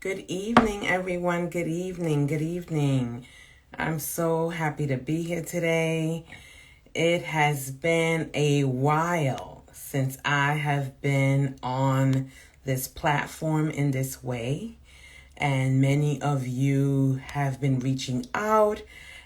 Good evening, everyone. Good evening. Good evening. I'm so happy to be here today. It has been a while since I have been on this platform in this way, and many of you have been reaching out,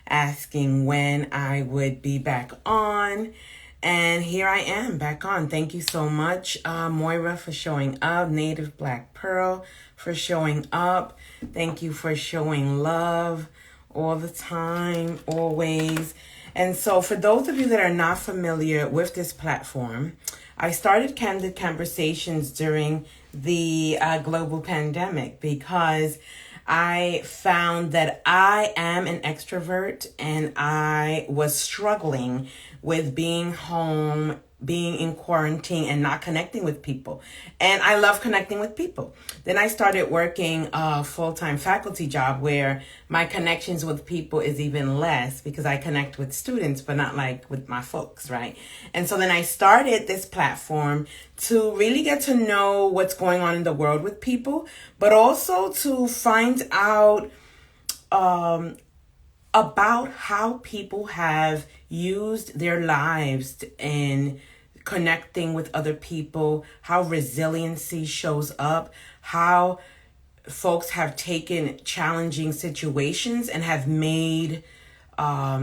asking when I would be back on. And here I am back on. Thank you so much, Moira, for showing up. Native Black Pearl for showing up. Thank you for showing love all the time, always. And so for those of you that are not familiar with this platform, I started Candid Conversations during the global pandemic because I found that I am an extrovert and I was struggling with being home, being in quarantine and not connecting with people. And I love connecting with people. Then I started working a full-time faculty job where my connections with people is even less because I connect with students, but not like with my folks, right? And so then I started this platform to really get to know what's going on in the world with people, but also to find out about how people have used their lives in connecting with other people, how resiliency shows up, how folks have taken challenging situations and have made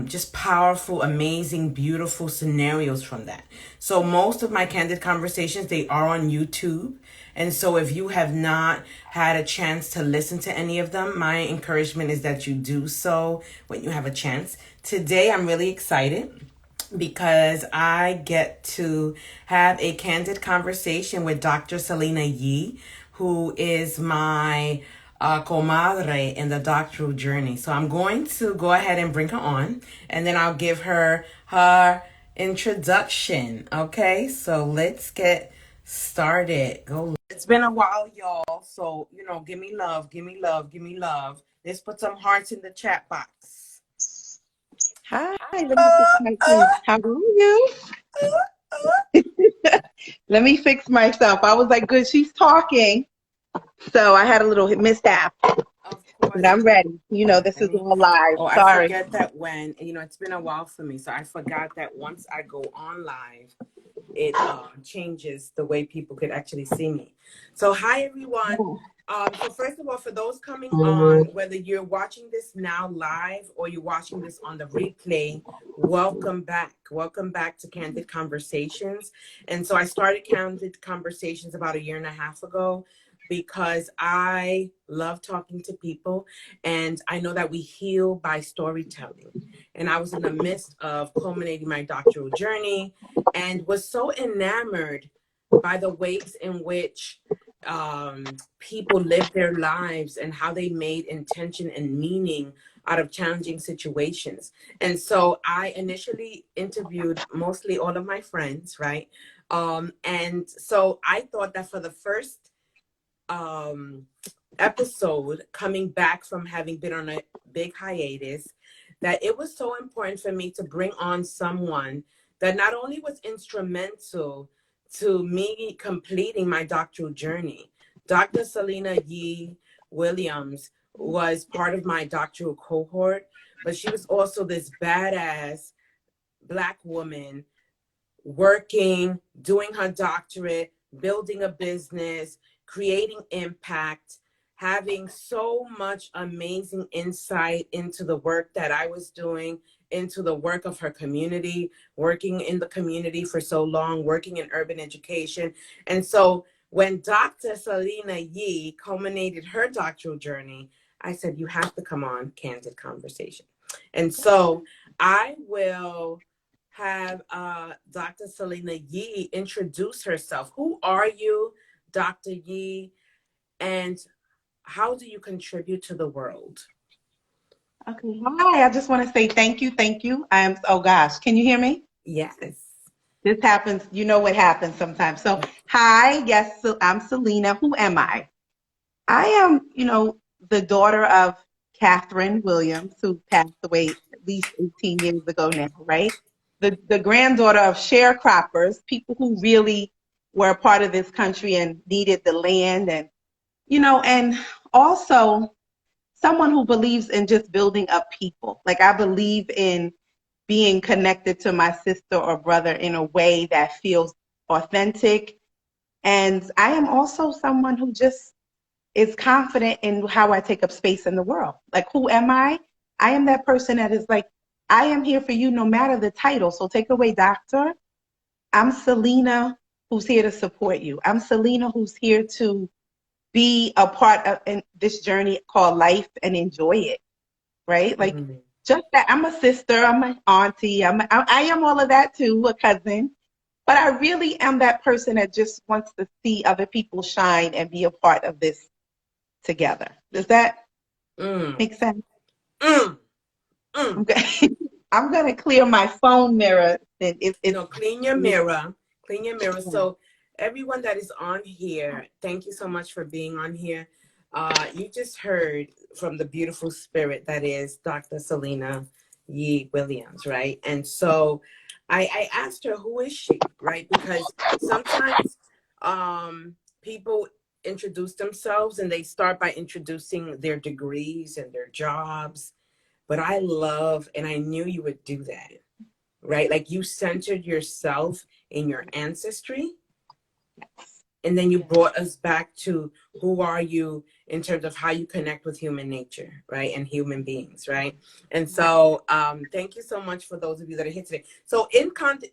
just powerful, amazing, beautiful scenarios from that. So most of my Candid Conversations, they are on YouTube. And so if you have not had a chance to listen to any of them, my encouragement is that you do so when you have a chance. Today, I'm really excited because I get to have a candid conversation with Dr. Selena Yii, who is my comadre in the doctoral journey. So I'm going to go ahead and bring her on, and then I'll give her her introduction. Okay, so let's get started. Go. It's been a while, y'all. So, give me love, give me love, give me love. Let's put some hearts in the chat box. Hi, let me fix myself. How are you? Let me fix myself. I was like, good, she's talking. So I had a little mishap, Of course. but I'm ready. This is all live. Oh, I Sorry. forget that when, it's been a while for me. So I forgot that once I go on live, it changes the way people could actually see me. So hi, everyone. So first of all, for those coming on, whether you're watching this now live or you're watching this on the replay, welcome back. Welcome back to Candid Conversations. And so I started Candid Conversations about a year and a half ago because I love talking to people, and I know that we heal by storytelling. And I was in the midst of culminating my doctoral journey and was so enamored by the ways in which people live their lives and how they made intention and meaning out of challenging situations. And so I initially interviewed mostly all of my friends, right? And so I thought that for the first episode, coming back from having been on a big hiatus, that it was so important for me to bring on someone that not only was instrumental to me completing my doctoral journey. Dr. Selena Yii Williams was part of my doctoral cohort, but she was also this badass Black woman working, doing her doctorate, building a business, creating impact, having so much amazing insight into the work that I was doing, into the work of her community, working in the community for so long, working in urban education. And so when Dr. Selena Yii culminated her doctoral journey, I said, you have to come on Candid Conversation. And so I will have Dr. Selena Yii introduce herself. Who are you, Dr. Yii, and how do you contribute to the world? Okay. Hi, I just want to say thank you. Thank you. Oh gosh, can you hear me? Yes. This happens. You know what happens sometimes. So, hi, yes, so I'm Selena. Who am I? I am, the daughter of Catherine Williams, who passed away at least 18 years ago now, right? The granddaughter of sharecroppers, people who really were a part of this country and needed the land. And also someone who believes in just building up people. Like I believe in being connected to my sister or brother in a way that feels authentic. And I am also someone who just is confident in how I take up space in the world. Like, who am I? I am that person that is like, I am here for you no matter the title. So take away doctor. I'm Selena who's here to support you. I'm Selena who's here to be a part of this journey called life and enjoy it, right? Like, just that I'm a sister, I'm an auntie, I am all of that too, a cousin. But I really am that person that just wants to see other people shine and be a part of this together. Does that make sense? Mm. Mm. Okay. I'm gonna clear my phone mirror. No, clean your mirror. Clean your mirror. So everyone that is on here, thank you so much for being on here. You just heard from the beautiful spirit that is Dr. Selena Yii Williams, right? And so I asked her, who is she, right? Because sometimes people introduce themselves and they start by introducing their degrees and their jobs. But I love, and I knew you would do that, right? Like you centered yourself in your ancestry, and then you brought us back to who are you in terms of how you connect with human nature, right? And human beings, right? And so thank you so much for those of you that are here today. So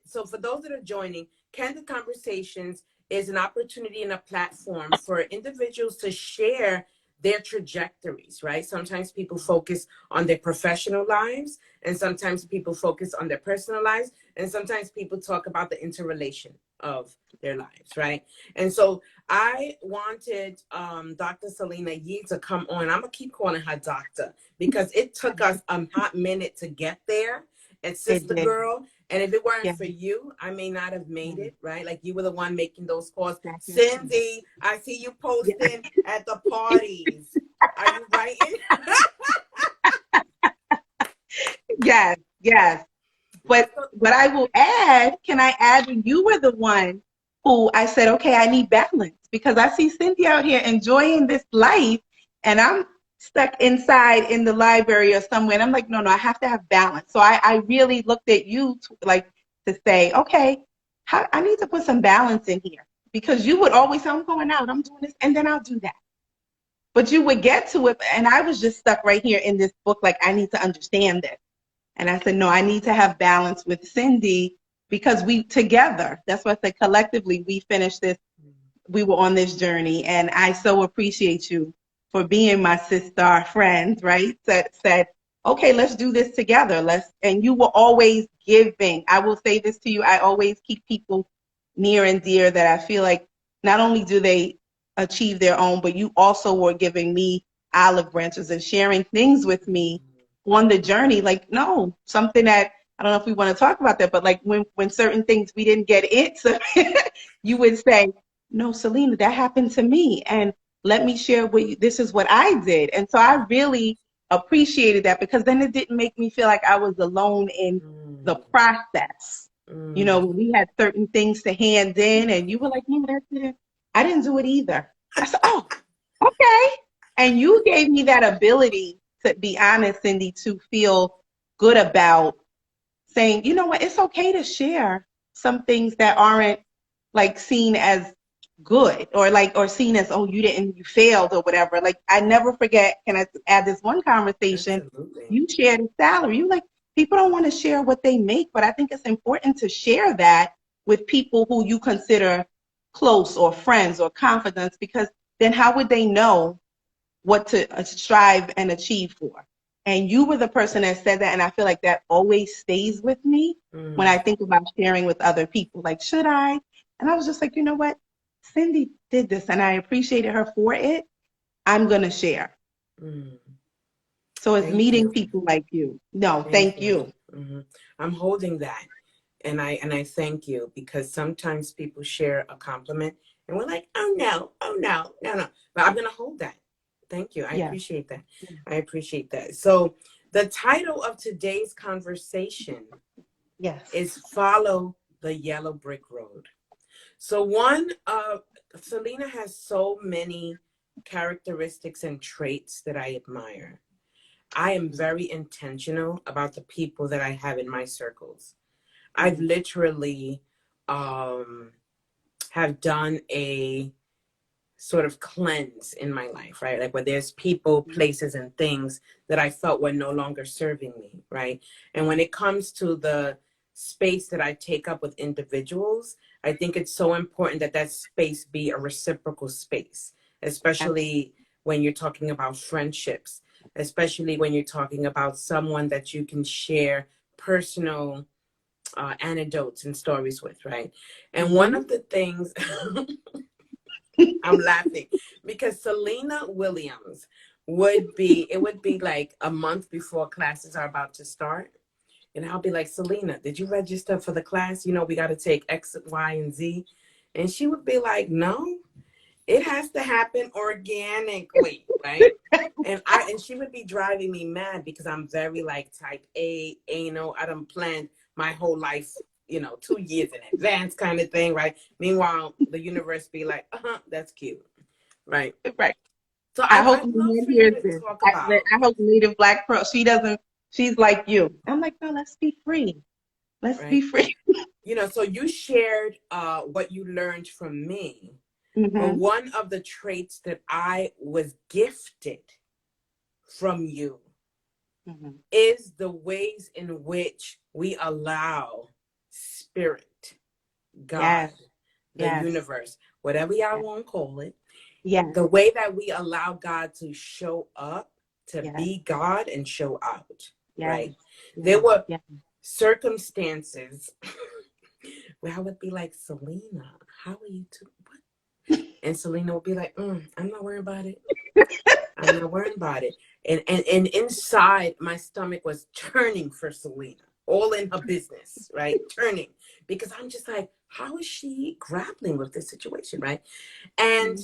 so for those that are joining, Candid Conversations is an opportunity and a platform for individuals to share their trajectories, right? Sometimes people focus on their professional lives, and sometimes people focus on their personal lives, and sometimes people talk about the interrelation of their lives, right? And so I wanted Dr. Selena Yii to come on. I'm gonna keep calling her doctor because it took us a hot minute to get there. It's sister girl. And if it weren't for you, I may not have made it, right? Like you were the one making those calls. Cindy, I see you posting at the parties. Are you writing? Yes, yes. But what I will add, can I add that you were the one who I said, okay, I need balance because I see Cindy out here enjoying this life and I'm stuck inside in the library or somewhere. And I'm like, no, I have to have balance. So I really looked at you to say, okay, I need to put some balance in here because you would always say, I'm going out, I'm doing this, and then I'll do that. But you would get to it. And I was just stuck right here in this book. Like, I need to understand this. And I said, no, I need to have balance with Cindy because we together, that's what I said, collectively, we finished this. We were on this journey. And I so appreciate you for being my sister, our friend, right? That said, okay, let's do this together. And you were always giving. I will say this to you. I always keep people near and dear that I feel like not only do they achieve their own, but you also were giving me olive branches and sharing things with me on the journey. Like, no, something that I don't know if we want to talk about that, but like when certain things we didn't get it, so you would say, no, Selena, that happened to me. And let me share with you, this is what I did. And so I really appreciated that because then it didn't make me feel like I was alone in the process. You know, we had certain things to hand in and you were like, no, that's it. I didn't do it either. I said, oh, okay. And you gave me that ability, to be honest, Cindy, to feel good about saying, you know what, it's okay to share some things that aren't like seen as good or seen as, oh, you failed or whatever. Like, I never forget, can I add this one conversation? Absolutely. You shared a salary. You like, people don't want to share what they make, but I think it's important to share that with people who you consider close or friends or confidants, because then how would they know what to strive and achieve for? And you were the person that said that, and I feel like that always stays with me when I think about sharing with other people. Like, should I? And I was just like, you know what? Cindy did this, and I appreciated her for it. I'm going to share. So it's meeting people like you. No, thank you. I'm holding that. And I thank you because sometimes people share a compliment and we're like, oh no, no. But I'm going to hold that. Thank you. I appreciate that. I appreciate that. So the title of today's conversation is Follow the Yellow Brick Road. So Selena has so many characteristics and traits that I admire. I am very intentional about the people that I have in my circles. I've literally have done a sort of cleanse in my life, right? Like where there's people, places, and things that I felt were no longer serving me, right? And when it comes to the space that I take up with individuals, I think it's so important that that space be a reciprocal space, especially when you're talking about friendships, especially when you're talking about someone that you can share personal anecdotes and stories with, right? And one of the things I'm laughing because Selena Williams it would be like a month before classes are about to start. And I'll be like, Selena, did you register for the class? You know, we got to take X, Y, and Z. And she would be like, no, it has to happen organically, right? And she would be driving me mad because I'm very like type A, anal. I don't plan my whole life, 2 years in advance kind of thing, right? Meanwhile, the universe be like, that's cute, right? Right. So I hope I'd love no for you hears to this. talk I about, hope Native Black Pearl, she doesn't, she's like you. I'm like, no, let's be free. Let's be right? free. So you shared what you learned from me. But one of the traits that I was gifted from you is the ways in which we allow spirit, God, Yes. the Yes. universe, whatever y'all Yes. want to call it, Yes. the way that we allow God to show up, to Yes. be God and show out, Yes. right? There Yes. were Yes. circumstances where I would be like, Selena, how are you doing? And Selena would be like, I'm not worried about it. I'm not worried about it. And inside, my stomach was turning for Selena, all in her business, right? Turning. Because I'm just like, how is she grappling with this situation, right? And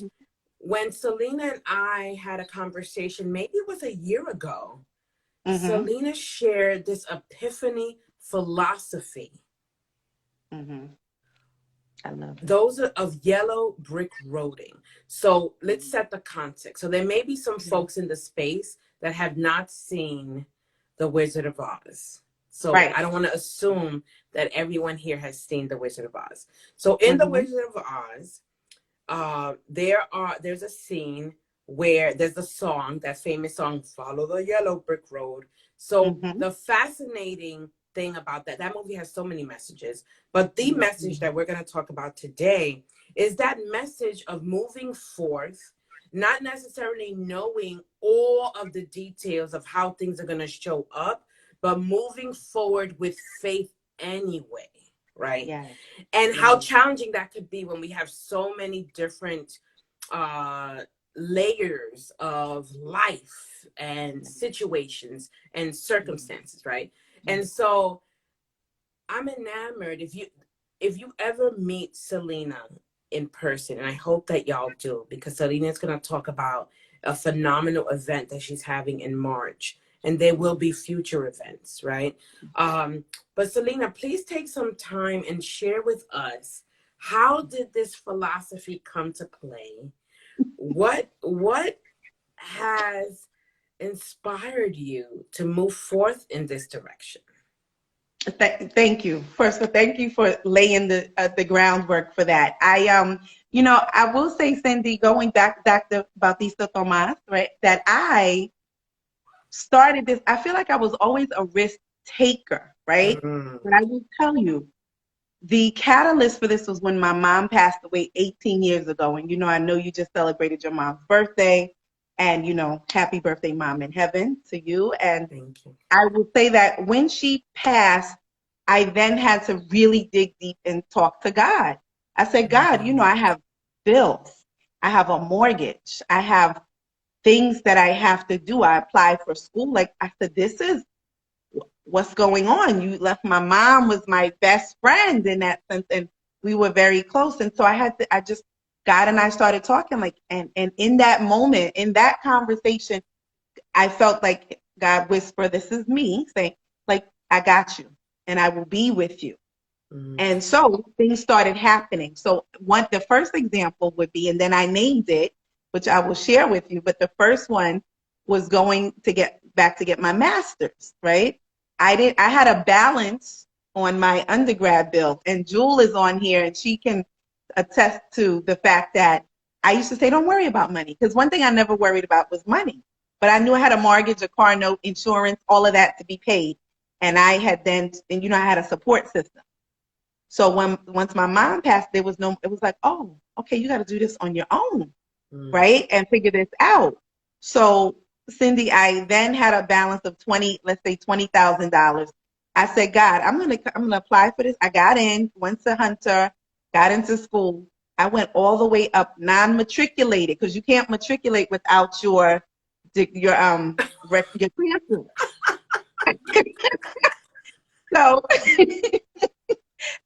when Selena and I had a conversation, maybe it was a year ago, Selena shared this epiphany philosophy. I love it. Those are of yellow brick roading. So let's set the context. So there may be some folks in the space that have not seen The Wizard of Oz. So I don't want to assume that everyone here has seen The Wizard of Oz. So in The Wizard of Oz, there's a scene where there's a song, that famous song, Follow the Yellow Brick Road. So the fascinating thing about that movie has so many messages, but the message that we're going to talk about today is that message of moving forth, not necessarily knowing all of the details of how things are going to show up, but moving forward with faith anyway, right? And how challenging that could be when we have so many different layers of life and situations and circumstances, right? And so I'm enamored. If you ever meet Selena in person, and I hope that y'all do, because Selena's going to talk about a phenomenal event that she's having in March, and there will be future events, right? But Selena, please take some time and share with us, how did this philosophy come to play? What has inspired you to move forth in this direction? Thank you. First of all, thank you for laying the groundwork for that. I will say, Cindy, going back to Bautista-Thomas, right, that I started this. I feel like I was always a risk taker, right? But I will tell you, the catalyst for this was when my mom passed away 18 years ago. And, I know you just celebrated your mom's birthday. And, happy birthday, Mom, in heaven to you. And Thank you. I will say that when she passed, I then had to really dig deep and talk to God. I said, God, I have bills. I have a mortgage. I have things that I have to do. I applied for school. Like I said, this is what's going on. You left, my mom was my best friend in that sense, and we were very close. And so I just, God and I started talking, like, and in that moment, in that conversation, I felt like God whispered, this is me saying, like, I got you and I will be with you. And so things started happening. So the first example would be, and then I named it, which I will share with you. But the first one was going to get back to get my master's, right? I had a balance on my undergrad bill, and Jewel is on here and she can attest to the fact that I used to say, don't worry about money. Because one thing I never worried about was money. But I knew I had a mortgage, a car note, insurance, all of that to be paid. And I had then, and I had a support system. So once my mom passed, it was like, oh, okay, you got to do this on your own, right? And figure this out. So Cindy, I then had a balance of let's say $20,000. I said, God, I'm gonna apply for this. I got in, went to Hunter, got into school. I went all the way up non-matriculated because you can't matriculate without your transcript. So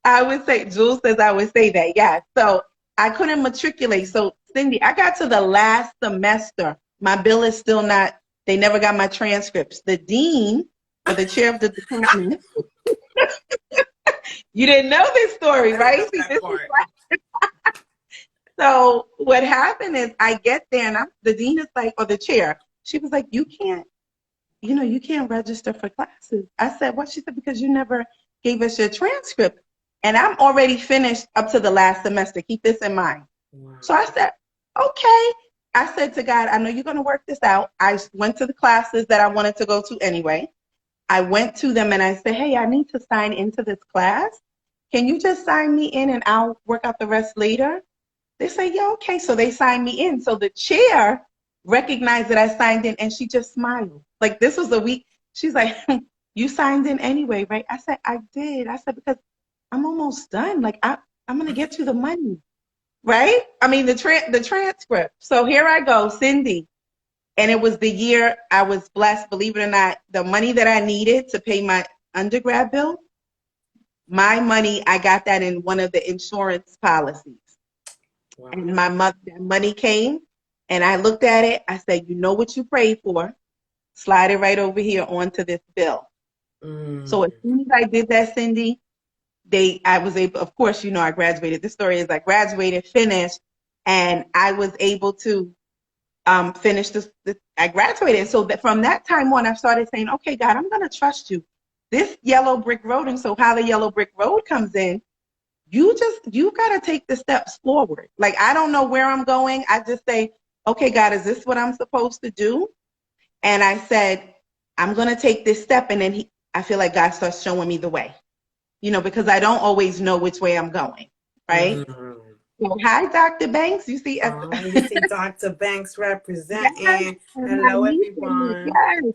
I would say, Jules says I would say that, yeah. So I couldn't matriculate. So Cindy, I got to the last semester. My bill is still not, they never got my transcripts. The dean, or the chair of the department, you didn't know this story, right? See, this is so what happened is I get there and the dean is like, or the chair, she was like, you can't register for classes. I said, what? She said, because you never gave us your transcript. And I'm already finished up to the last semester. Keep this in mind. Wow. So I said, okay. I said to God, I know you're going to work this out. I went to the classes that I wanted to go to anyway. I went to them and I said, hey, I need to sign into this class. Can you just sign me in and I'll work out the rest later? They say, yeah, okay. So they signed me in. So the chair recognized that I signed in and she just smiled. Like this was a week. She's like, you signed in anyway, right? I said, I did. I said, because I'm almost done. Like I'm going to get you the money, right? I mean, the transcript. So here I go, Cindy. And it was the year I was blessed, believe it or not, the money that I needed to pay my undergrad bill, my money, I got that in one of the insurance policies. Wow. And my money came and I looked at it. I said, you know what you prayed for? Slide it right over here onto this bill. So as soon as I did that, Cindy, I was able, of course, I graduated. This story is I graduated, finished, and I was able to finish this. I graduated. So that from that time on, I started saying, okay, God, I'm going to trust you. This yellow brick road, and so how the yellow brick road comes in, you got to take the steps forward. Like, I don't know where I'm going. I just say, okay, God, is this what I'm supposed to do? And I said, I'm going to take this step. And then I feel like God starts showing me the way, because I don't always know which way I'm going. Right. Mm-hmm. So, hi, Dr. Banks. You see, you see Dr. Banks representing. Yes. Hello, everyone. Yes.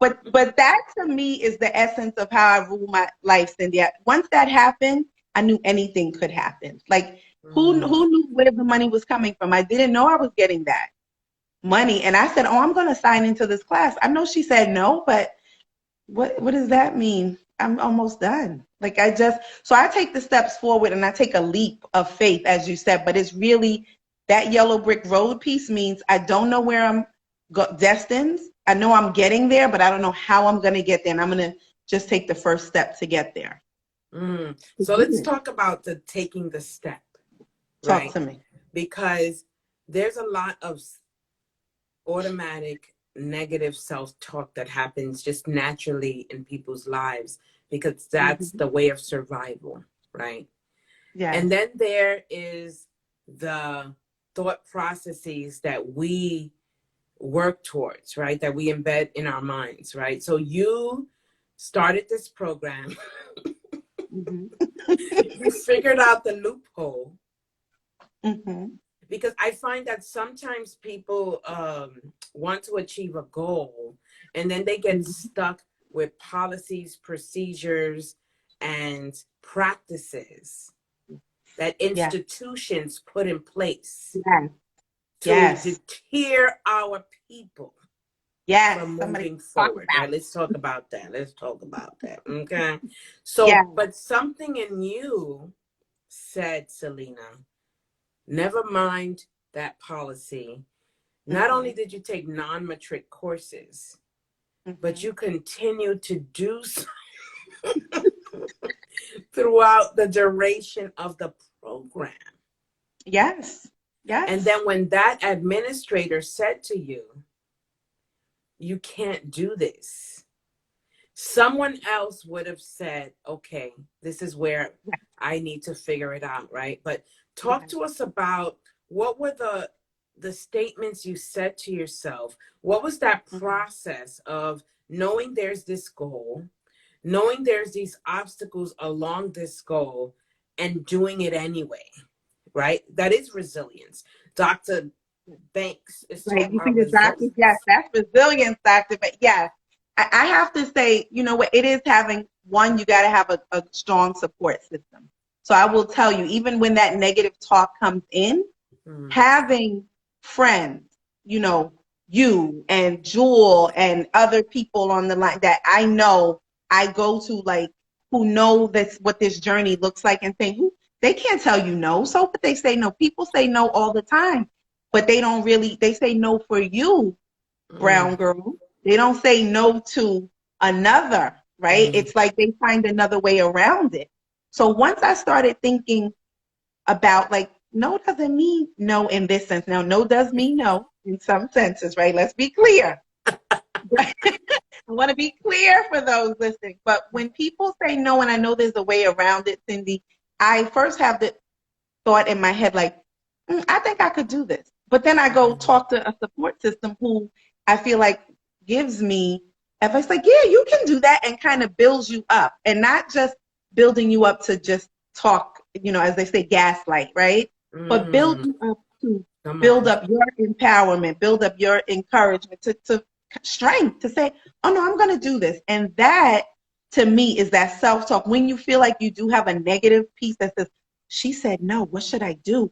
But that to me is the essence of how I rule my life, Cindy. Once that happened, I knew anything could happen. Like, who knew where the money was coming from? I didn't know I was getting that money. And I said, oh, I'm going to sign into this class. I know she said no, but what does that mean? I'm almost done. Like, so I take the steps forward and I take a leap of faith, as you said, but it's really that yellow brick road piece means I don't know where I'm destined. I know I'm getting there, but I don't know how I'm going to get there. And I'm going to just take the first step to get there. So let's talk about taking the step. Right? Talk to me. Because there's a lot of automatic negative self-talk that happens just naturally in people's lives because that's the way of survival, right? Yeah. And then there is the thought processes that we work towards, right? That we embed in our minds, right? So you started this program. You figured out the loophole. Because I find that sometimes people want to achieve a goal and then they get stuck with policies, procedures, and practices that institutions put in place to deter our people from moving forward. Right, let's talk about that. Okay. So, but something in you said, Selena, never mind that policy. Not only did you take non-matric courses, but you continue to do so throughout the duration of the program. Yes. And Yes. then when that administrator said to you, you can't do this, someone else would have said, okay, this is where I need to figure it out, right? But talk Yes. to us about what were the statements you said to yourself. What was that Mhm. process of knowing there's this goal, knowing there's these obstacles along this goal, and doing it anyway, right? That is resilience. Dr. Banks is Right. talking You see about the doctors, yes, resilience. that's resilience, doctor. But yes, I have to say, you know what, it is having one, you got to have a strong support system. So I will tell you, even when that negative talk comes in, Mm, having friends, you know, you and Jewel and other people on the line that I know I go to, like, who know this, what this journey looks like, and saying, who, they can't tell you no. So but they say no. People say no all the time, but they don't really, they say no for you, mm, brown girl. They don't say no to another, right? mm, It's like they find another way around it. So once I started thinking about, like, no doesn't mean no in this sense. Now, no does mean no in some senses, right? Let's be clear. I want to be clear for those listening. But when people say no, and I know there's a way around it, Cindy, I first have the thought in my head, like, I think I could do this. But then I go mm, talk to a support system who I feel like gives me advice, like, yeah, you can do that, and kind of builds you up, and not just building you up to just talk, you know, as they say, gaslight, right? But build mm. you up to Come build on. up your empowerment, build up your encouragement, to strength, to say, oh no, I'm going to do this. And that, to me, is that self-talk. When you feel like you do have a negative piece that says, she said no, what should I do?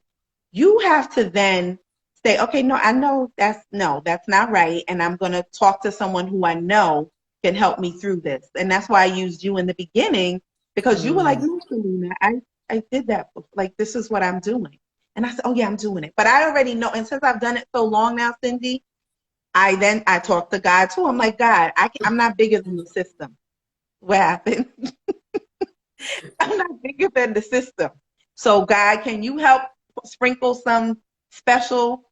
You have to then say, okay, no, I know that's no, that's not right. And I'm going to talk to someone who I know can help me through this. And that's why I used you in the beginning, because you were like, Mm, no, Selena, I did that. Like, this is what I'm doing. And I said, oh yeah, I'm doing it. But I already know. And since I've done it so long now, Cindy, I talk to God too. I'm like, God, I'm not bigger than the system. What happened? I'm not bigger than the system. So God, can you help sprinkle some special,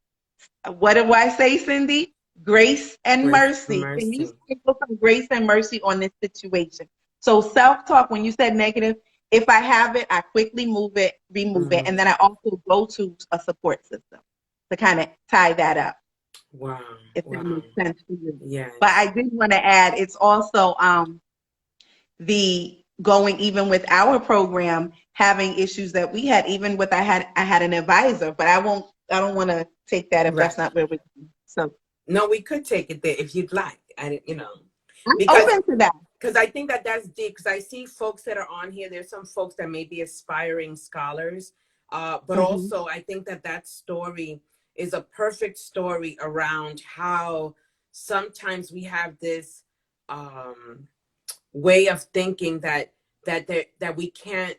what do I say, Cindy? Grace and grace and mercy. Can you mercy. sprinkle some grace and mercy on this situation? So self-talk, when you said negative, if I have it, I quickly move it, remove it. Mm, And then I also go to a support system to kind of tie that up, wow. if that Wow. makes sense for you. But Yes. I did want to add, it's also the going, even with our program, having issues that we had, even with I had an advisor, but I don't want to take that if Right. that's not where we're going. So No, we could take it there if you'd like. I, I'm because open to that. I think that that's deep. Because I see folks that are on here. There's some folks that may be aspiring scholars, but Hmm. also I think that that story is a perfect story around how sometimes we have this um, way of thinking that we can't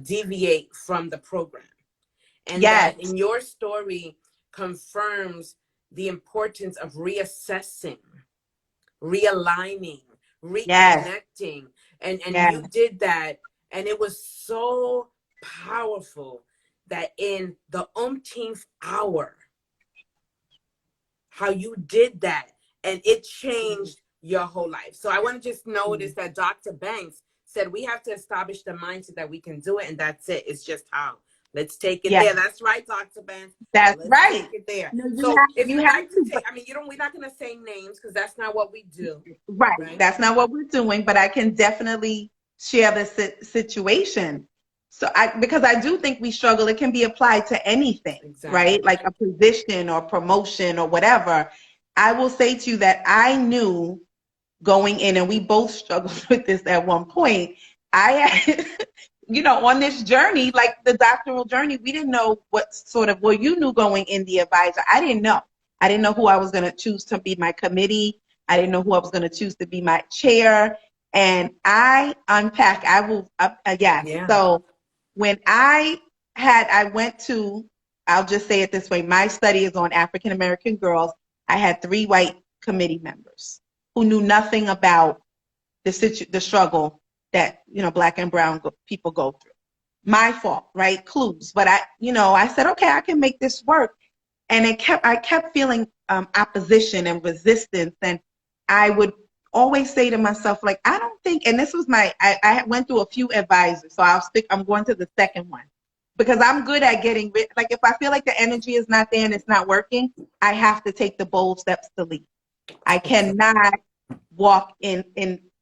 deviate from the program, and that Yes, in your story confirms the importance of reassessing, realigning, yes, reconnecting, and yes, you did that, and it was so powerful that in the umpteenth hour, how you did that, and it changed your whole life. So I want to just notice that Dr. Banks said we have to establish the mindset that we can do it, and that's it. It's just how. Let's take it yes. there. That's right, Dr. Banks. That's Let's right. take it there. No, So if you you'd have like to to. take, I mean, you don't. We're not going to say names because that's not what we do, Right. right? That's not what we're doing, but I can definitely share the situation. So because I do think we struggle, it can be applied to anything, right? Exactly. Like a position or promotion or whatever. I will say to you that I knew going in, and we both struggled with this at one point. I had, on this journey, like the doctoral journey, we didn't know what sort of, well, you knew going in the advisor. I didn't know. I didn't know who I was going to choose to be my committee. I didn't know who I was going to choose to be my chair. And I unpack, I will, yes. Yeah. So when I went to, I'll just say it this way, my study is on African American girls. I had 3 white committee members who knew nothing about the struggle that Black and brown people go through. my fault, right? Clues. But I said, okay, I can make this work. And I kept feeling opposition and resistance. And I would always say to myself, like, I don't think, and this was I went through a few advisors. So I'm going to the second one because I'm good at getting rid. Like if I feel like the energy is not there and it's not working, I have to take the bold steps to leave. I cannot walk in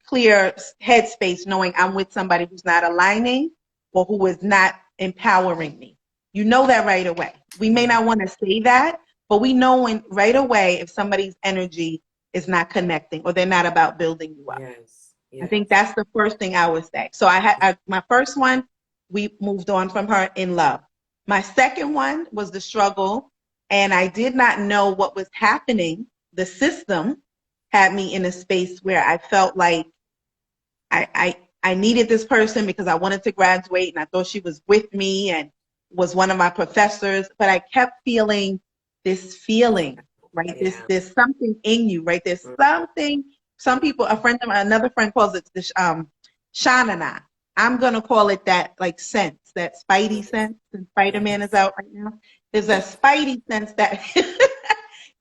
clear headspace knowing I'm with somebody who's not aligning or who is not empowering me. You know that right away. We may not want to say that, but we know right away if somebody's energy is not connecting or they're not about building you up. Yes. I think that's the first thing I would say. So my first one, we moved on from her in love. My second one was the struggle, and I did not know what was happening. The system had me in a space where I felt like I needed this person because I wanted to graduate and I thought she was with me and was one of my professors, but I kept feeling this feeling, right? Yeah. There's something in you, right? There's something, some people, another friend calls it the shanana. I'm going to call it that like sense, that spidey sense, and Spider-Man is out right now. There's a spidey sense that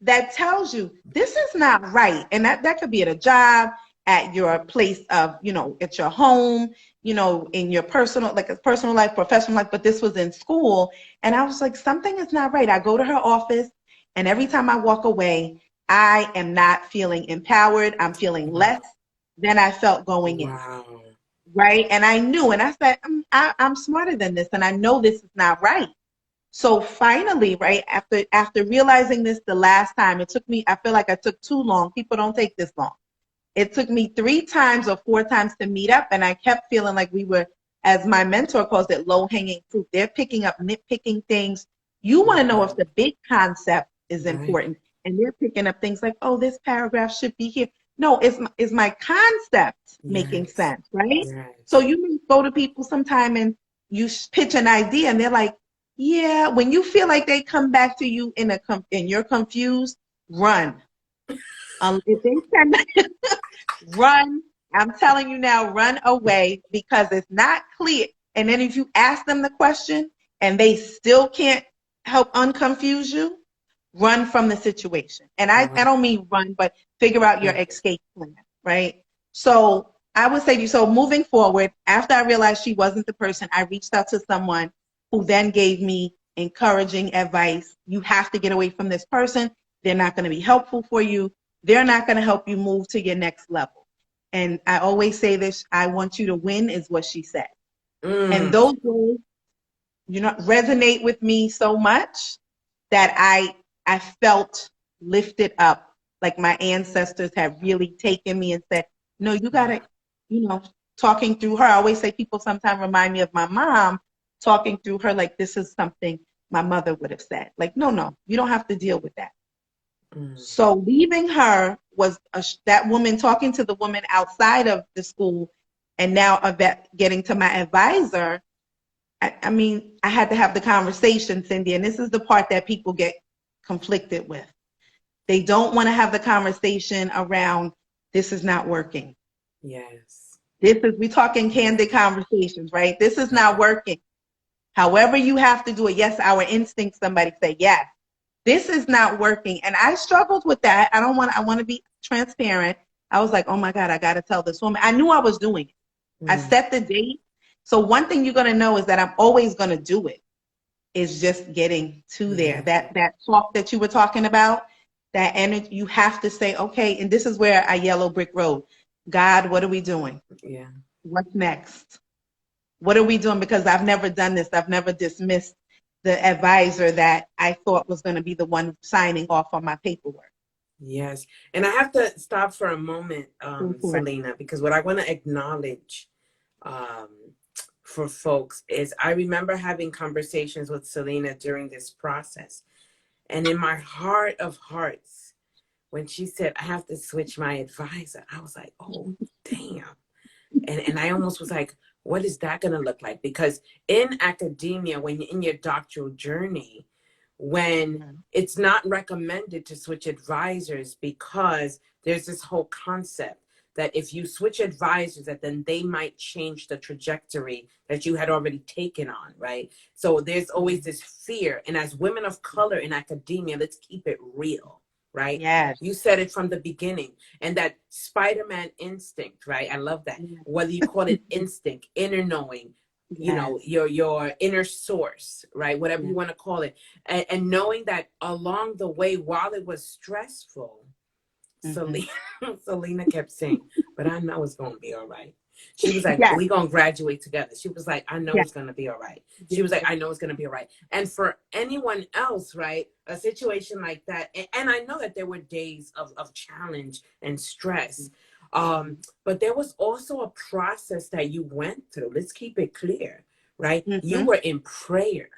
that tells you this is not right. And that could be at a job, at your place of, at your home, in your personal life, professional life, but this was in school. And I was like, something is not right. I go to her office and every time I walk away, I am not feeling empowered. I'm feeling less than I felt going in. Right. And I knew, and I said, I'm smarter than this. And I know this is not right. So finally, right, after realizing this the last time, it took me, I feel like I took too long. People don't take this long. It took me 3 times or 4 times to meet up, and I kept feeling like we were, as my mentor calls it, low-hanging fruit. They're picking up nitpicking things. You want to know if the big concept is important, and they're picking up things like, oh, this paragraph should be here. No, is my concept making sense, right? Yes. So you may go to people sometime and you pitch an idea, and they're like, yeah. When you feel like they come back to you and you're confused, run. If they send run, I'm telling you now, run away because it's not clear. And then if you ask them the question and they still can't help unconfuse you, run from the situation. And I don't mean run, but figure out your escape plan, right? So I would say to you, so moving forward, after I realized she wasn't the person, I reached out to someone who then gave me encouraging advice. You have to get away from this person. They're not going to be helpful for you. They're not going to help you move to your next level. And I always say this, I want you to win is what she said. And those words, resonate with me so much that I felt lifted up, like my ancestors have really taken me and said, no, you got to, talking through her. I always say people sometimes remind me of my mom, talking through her like this is something my mother would have said. Like, no, you don't have to deal with that. So leaving her was that woman talking to the woman outside of the school, and now getting to my advisor. I mean, I had to have the conversation, Cindy, and this is the part that people get conflicted with. They don't want to have the conversation around this is not working. Yes. We're talking candid conversations, right? This is not working. However you have to do it. Yes, our instincts, somebody say, yes, this is not working. And I struggled with that. I want to be transparent. I was like, oh my God, I got to tell this woman. I knew I was doing it. I set the date. So one thing you're going to know is that I'm always going to do it. Is just getting to there. That talk that you were talking about, that energy, you have to say, okay, and this is where I yellow brick road. God, what are we doing? Yeah. What's next? What are we doing? Because I've never done this. I've never dismissed the advisor that I thought was going to be the one signing off on my paperwork. Yes. And I have to stop for a moment, Selena, because what I want to acknowledge for folks is I remember having conversations with Selena during this process. And in my heart of hearts, when she said, I have to switch my advisor, I was like, oh, damn. And I almost was like, what is that going to look like? Because in academia, when you're in your doctoral journey, when it's not recommended to switch advisors because there's this whole concept that if you switch advisors, that then they might change the trajectory that you had already taken on, right? So there's always this fear. And as women of color in academia, let's keep it real, right? Yes. You said it from the beginning. And that Spider-Man instinct, right? I love that. Yes. Whether you call it instinct, inner knowing, you know, Yes. your inner source, right? Whatever you want to call it. And knowing that along the way, while it was stressful, Selena, Selena kept saying, but I know it's going to be all right. She was like, Yes. we going to graduate together. She was like, I know Yes. it's going to be all right. She was like, I know it's going to be all right. And for anyone else, right, a situation like that, and I know that there were days of challenge and stress, but there was also a process that you went through. Let's keep it clear, right? You were in prayer.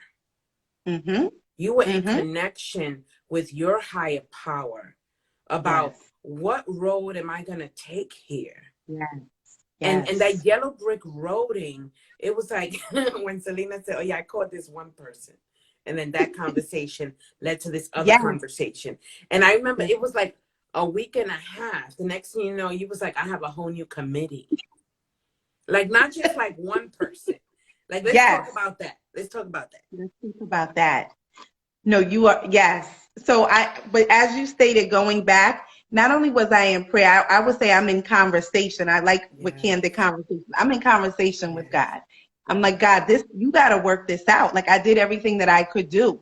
You were in connection with your higher power about what road am I going to take here? Yes. And that yellow brick roading, it was like when Selena said, oh yeah, I caught this one person. And then that conversation led to this other conversation. And I remember it was like a week and a half. The next thing you know, you was like, I have a whole new committee. Like not just like one person. Like, let's talk about that. Let's talk about that. Let's think about that. No, you are, yes. So but as you stated, going back, not only was I in prayer, I would say I'm in conversation. I like with Candid conversation. I'm in conversation with God. I'm like, God, you got to work this out. Like I did everything that I could do.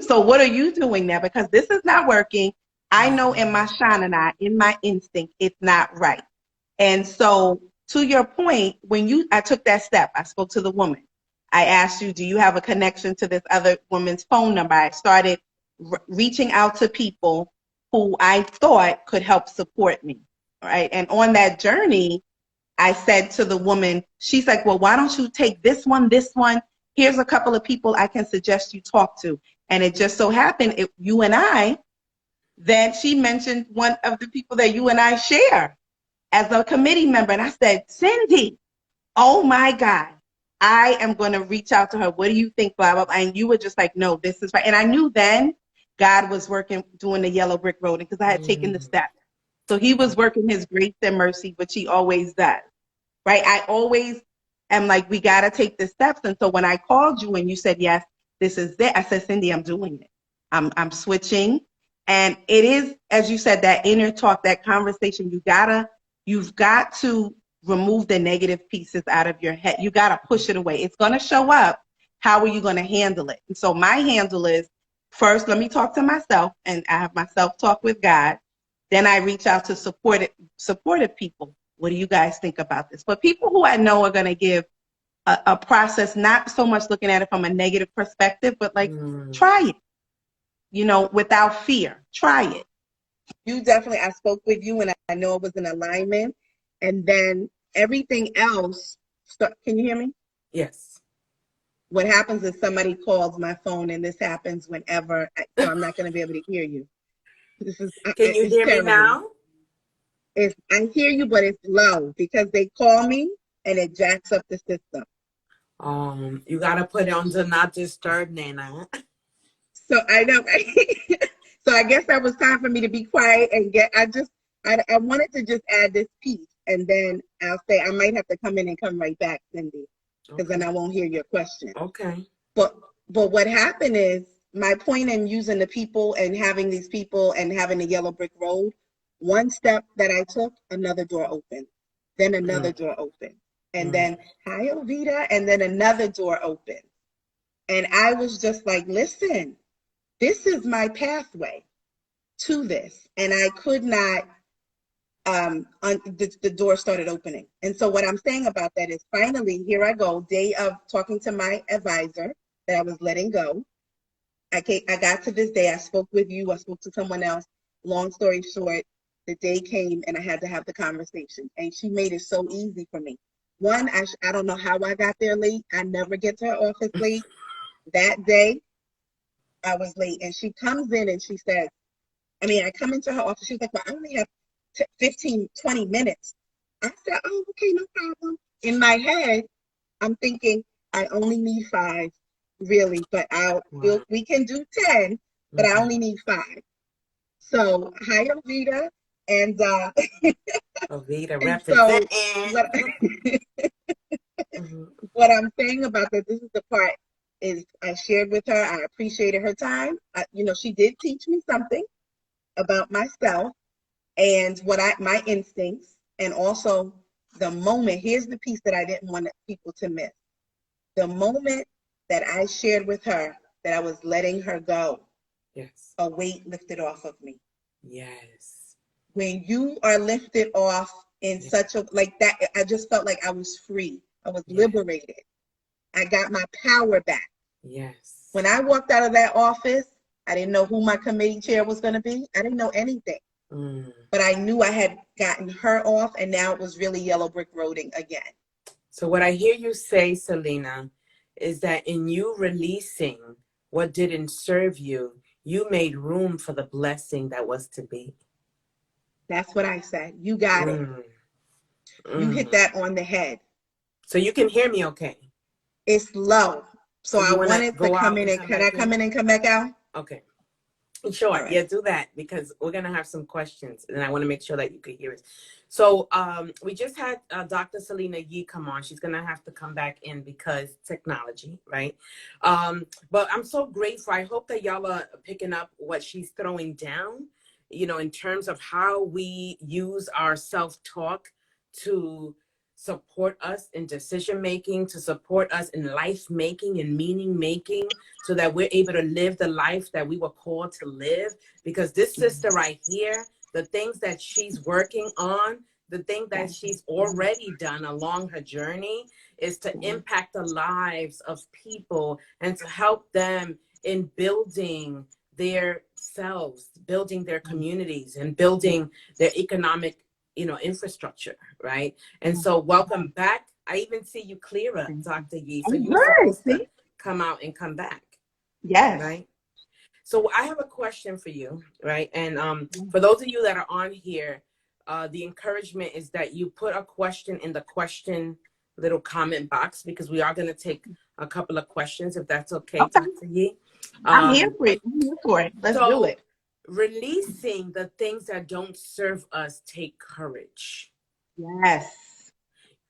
So what are you doing now? Because this is not working. I know in my shanana, in my instinct, it's not right. And so to your point, I took that step, I spoke to the woman. I asked you, do you have a connection to this other woman's phone number? I started reaching out to people who I thought could help support me, right? And on that journey, I said to the woman, she's like, well, why don't you take this one? Here's a couple of people I can suggest you talk to. And it just so happened, you and I, then she mentioned one of the people that you and I share as a committee member. And I said, Cindy, oh my God, I am going to reach out to her. What do you think? Blah, blah, blah. And you were just like, no, this is right. And I knew then God was doing the yellow brick road because I had taken the step. So he was working his grace and mercy, which he always does, right? I always am like, we got to take the steps. And so when I called you and you said, yes, this is it, I said, Cindy, I'm doing it. I'm switching. And it is, as you said, that inner talk, that conversation, you've got to remove the negative pieces out of your head. You got to push it away. It's going to show up. How are you going to handle it? And so my handle is, first, let me talk to myself, and I have myself talk with God. Then I reach out to supportive people. What do you guys think about this? But people who I know are going to give a process, not so much looking at it from a negative perspective, but like, try it, without fear. Try it. I spoke with you, and I know it was in alignment. And then everything else, can you hear me? Yes. What happens is somebody calls my phone, and this happens whenever, so I'm not going to be able to hear you. Can you hear me now? I hear you, but it's low because they call me and it jacks up the system. You got to put it on Do Not Disturb, Nana. So I know. So I guess that was time for me to be quiet and I wanted to just add this piece, and then I'll say I might have to come in and come right back, Cindy, because then I won't hear your question. Okay. But what happened is, my point in using the people and having these people and having the yellow brick road, one step that I took, another door opened, then another door opened, and then hi Ovita, and then another door opened. And I was just like, listen, this is my pathway to this. And I could not, the door started opening. And so what I'm saying about that is, finally, here I go, day of talking to my advisor that I was letting go. I got to this day, I spoke with you, I spoke to someone else. Long story short, the day came and I had to have the conversation. And she made it so easy for me. One, I don't know how I got there late. I never get to her office late. That day, I was late. And she comes in and she says, I come into her office. She's like, well, I only have 15, 20 minutes. I said, oh, okay, no problem. In my head, I'm thinking, I only need 5, really, but we can do 10, but I only need 5. So, hi, Ovita. And Ovita and so representing. what Mhm. what I'm saying about that, this is the part is I shared with her. I appreciated her time. She did teach me something about myself and my instincts, and also the moment. Here's the piece that I didn't want people to miss. The moment that I shared with her that I was letting her go, Yes. a weight lifted off of me. Yes. When you are lifted off in Yes. such a like that, I just felt like I was free. I was Yes. liberated. I got my power back. Yes. When I walked out of that office, I didn't know who my committee chair was going to be. I didn't know anything. Mm. But I knew I had gotten her off, and now it was really yellow brick roading again. So what I hear you say, Selena, is that in you releasing what didn't serve you, you made room for the blessing that was to be. That's what I said. You got it. Mm. You hit Mm. that on the head. So you can hear me okay? It's low. So So I you want to wanted to go come out in and and come can I back come in? in and come back out? Okay. Sure. All right. Yeah, do that because we're going to have some questions and I want to make sure that you could hear us. So we just had Dr. Selena Yii come on. She's going to have to come back in because technology, right? But I'm so grateful. I hope that y'all are picking up what she's throwing down, in terms of how we use our self-talk to support us in decision making, to support us in life making and meaning making, so that we're able to live the life that we were called to live. Because this sister right here, the things that she's working on, the thing that she's already done along her journey is to impact the lives of people and to help them in building their selves, building their communities, and building their economic infrastructure, right? And so welcome back. I even see you clearer, Dr. Yii. So I'm you were good. supposed to See? come out and come back, Yes. right? So I have a question for you, right? And for those of you that are on here, the encouragement is that you put a question in the question little comment box, because we are going to take a couple of questions, if that's okay, Okay. Dr. Yii. I'm here Um, for it. I'm here for it. Let's do so it. releasing the things that don't serve us take courage. Yes.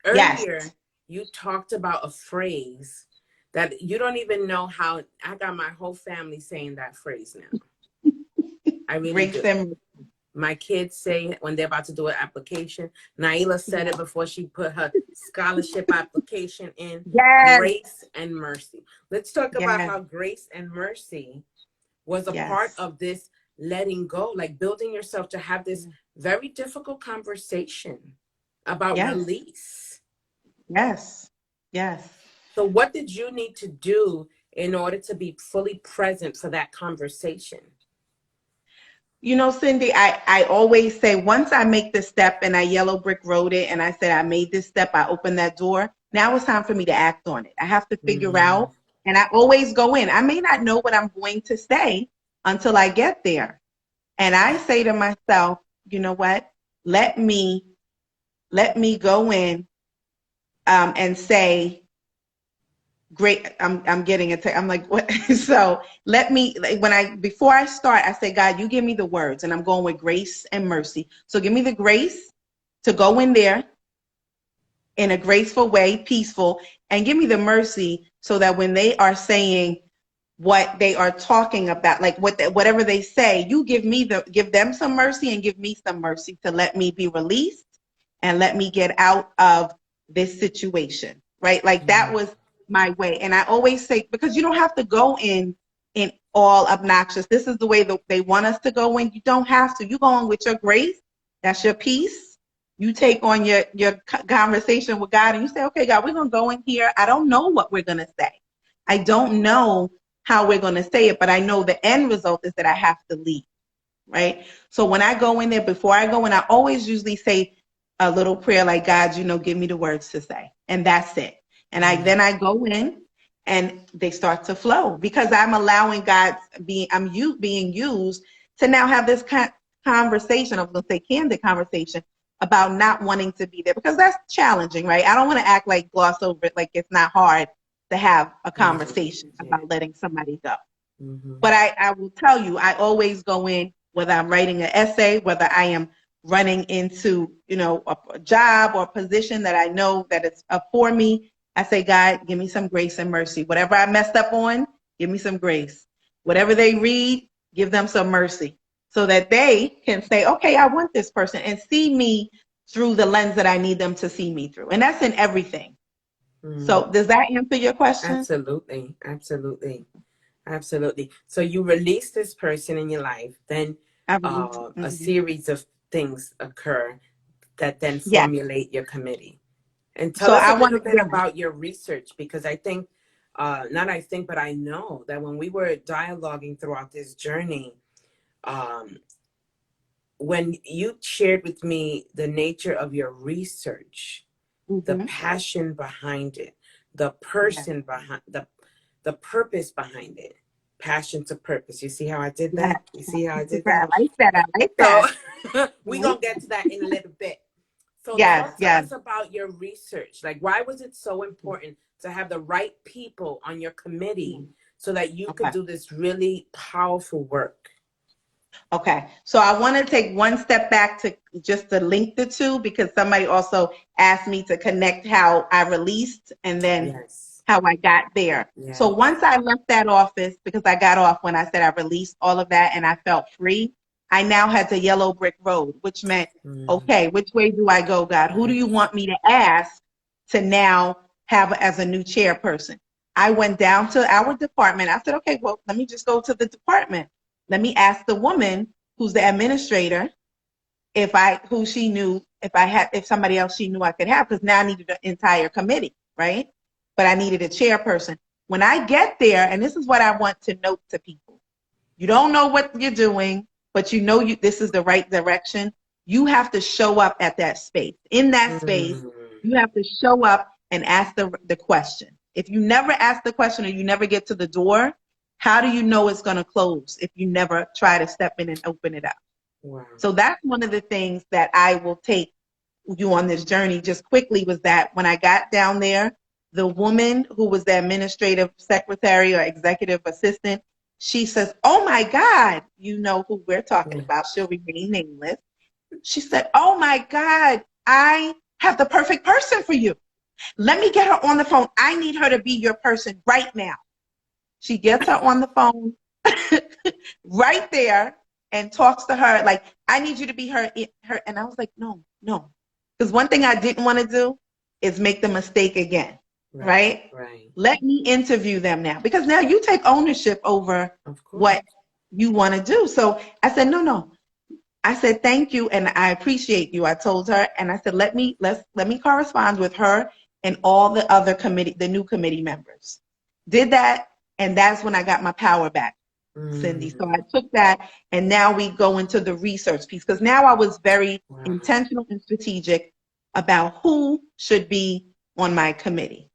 Yes. Earlier, you talked about a phrase that you don't even know how. I got my whole family saying that phrase now. I really Grace do. and My kids say it when they're about to do an application. Naila said it before she put her scholarship application in. yes. Grace and mercy. Let's talk about Yes. how grace and mercy was a part Yes. of this letting go, like building yourself to have this very difficult conversation about Yes. release. Yes. Yes. So what did you need to do in order to be fully present for that conversation? Cindy, I always say once I make the step and I yellow brick road it and I said I made this step, I opened that door. Now it's time for me to act on it. I have to figure Mm, out, and I always go in. I may not know what I'm going to say until I get there. And I say to myself, you know what? Let me go in and say, great. I'm getting it. I'm like, what? So let me, like, before I start, I say, God, you give me the words, and I'm going with grace and mercy. So give me the grace to go in there in a graceful way, peaceful, and give me the mercy so that when they are saying what they are talking about, like whatever they say, you give them some mercy and give me some mercy to let me be released and let me get out of this situation, right? Like that mm, was my way. And I always say, because you don't have to go in all obnoxious. This is the way that they want us to go in. You don't have to. You go on with your grace. That's your peace. You take on your conversation with God and you say, okay, God, we're going to go in here. I don't know what we're going to say. I don't know how we're going to say it, but I know the end result is that I have to leave, right? So when I go in there, before I go in, I always usually say a little prayer like, God, give me the words to say. And that's it. And mm, then I go in and they start to flow because I'm allowing being used to now have this conversation, I'm going to say candid conversation about not wanting to be there because that's challenging, right? I don't want to act like gloss over it, like it's not hard to have a yeah, conversation yeah. about letting somebody go. Mm-hmm. But I will tell you, I always go in, whether I'm writing an essay, whether I am running into, a job or position that I know that it's up for me. I say, God, give me some grace and mercy. Whatever I messed up on, give me some grace. Whatever they read, give them some mercy so that they can say, okay, I want this person and see me through the lens that I need them to see me through. And that's in everything. So does that answer your question? Absolutely. Absolutely. Absolutely. So you release this person in your life, then a series of things occur that then Yes. formulate your committee. And tell So us a I want little to, bit about your research, because I think, not I think, but I know that when we were dialoguing throughout this journey, um, when you shared with me the nature of your research, the passion behind it, the person behind the purpose behind it, passion to purpose. You see how I did yes. that? You see how I did I that? like that. I like that. So we gonna get to that in a little bit. So Yes, talk to yes. us about your research. Like, why was it so important to have the right people on your committee so that you could Okay. do this really powerful work? Okay. So I want to take one step back to just to link the two, because somebody also asked me to connect how I released and then Yes. how I got there. So Yes. once I left that office, because I got off when I said I released all of that and I felt free, I now had the yellow brick road, which meant, okay, which way do I go, God? Who do you want me to ask to now have as a new chairperson? I went down to our department. I said, okay, well, let me just go to the department. Let me ask the woman who's the administrator who she knew if somebody else she knew I could have, because now I needed an entire committee, right? But I needed a chairperson. When I get there, and this is what I want to note to people, you don't know what you're doing, but you know this is the right direction. You have to show up at that space. In that space, you have to show up and ask the question. If you never ask the question or you never get to the door, how do you know it's going to close if you never try to step in and open it up? Wow. So that's one of the things that I will take you on this journey just quickly, was that when I got down there, the woman who was the administrative secretary or executive assistant, she says, oh my God, you know who we're talking about. She'll remain nameless. She said, oh my God, I have the perfect person for you. Let me get her on the phone. I need her to be your person right now. She gets her on the phone right there and talks to her like, I need you to be her. And I was like, no. Because one thing I didn't want to do is make the mistake again, right? Let me interview them now, because now you take ownership over what you want to do. So I said, no. I said, thank you, and I appreciate you. I told her, and I said, let me correspond with her and all the other the new committee members. Did that, and that's when I got my power back, Cindy. So I took that, and now we go into the research piece, because now I was very intentional and strategic about who should be on my committee.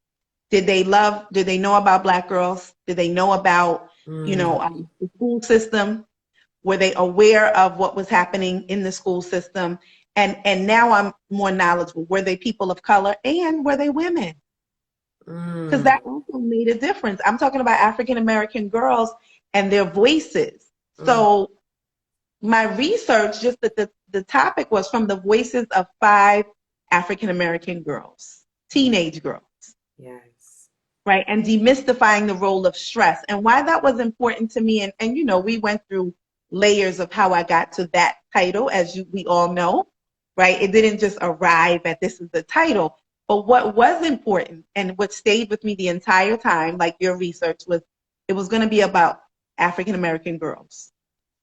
Did they know about Black girls? Did they know about, the school system? Were they aware of what was happening in the school system? And now I'm more knowledgeable. Were they people of color, and were they women? Because that also made a difference. I'm talking about African American girls and their voices. So my research, just that the topic was from the voices of 5 African American girls, teenage girls. Yes. Right. And demystifying the role of stress, and why that was important to me. And we went through layers of how I got to that title, as we all know, right? It didn't just arrive at this is the title. But what was important and what stayed with me the entire time, like your research, was it was going to be about African American girls.